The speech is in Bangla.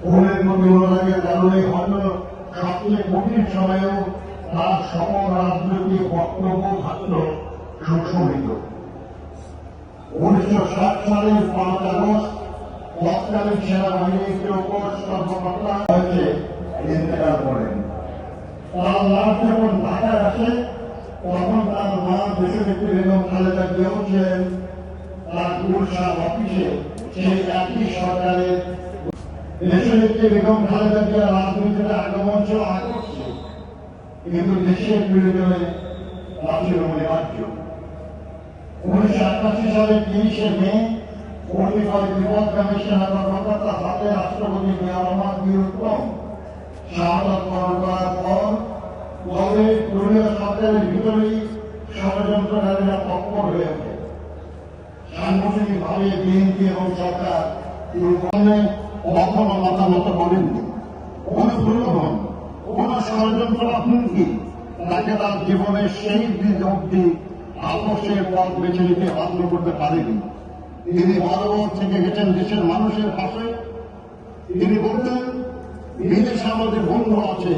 ফোনের প্রতি অনুরাগের কারণে হয়তো সবচেয়ে কঠিন সময়েও তার সকল রাজনৈতিক বক্তব্য থাকল সুশোভিত। 1960 সালের 5 আগস্ট তৎকালীন সেনাবাহিনীর উপর কর্মকর্তা হয়েছে ইন্তেকাল করেন। তার লাশ যখন ঢাকায় আসে তখন তার মা দেশনেত্রী বেগম খালেদা জিয়াও ছিলেন তার গুলশান অফিসে সেই একই সরকারের। দেশনেত্রী বেগম খালেদা জিয়া রাজনীতিতে আগমন ছিল আকস্মিক, কিন্তু দেশের প্রয়োজনে তা ছিল অনিবার্য। 1988 সালের 30 মে পরিবার বিপদগামী সেনা কর্মকর্তা হাতে রাষ্ট্রপতি জিয়া রহমান বীরুত্তম শাহাদাত বরণ করার পর দলের দলীয় সরকারের ভিতরেই ষড়যন্ত্রকারীরা তৎপর হয়ে ওঠে। সাংগঠনিকভাবে বিএনপি এবং সরকার কখনো মতামত করেননি। কোন প্রলোভন, কোন ষড়যন্ত্র হুমকি তাকে তার জীবনের সেই দিন অব্দি আপোষের পথ বেছে নিতে বাধ্য করতে পারেনি। তিনি বরাবর থেকে গেছেন দেশের মানুষের পাশে। তিনি বলতেন, বিদেশে আমাদের বন্ধু আছে,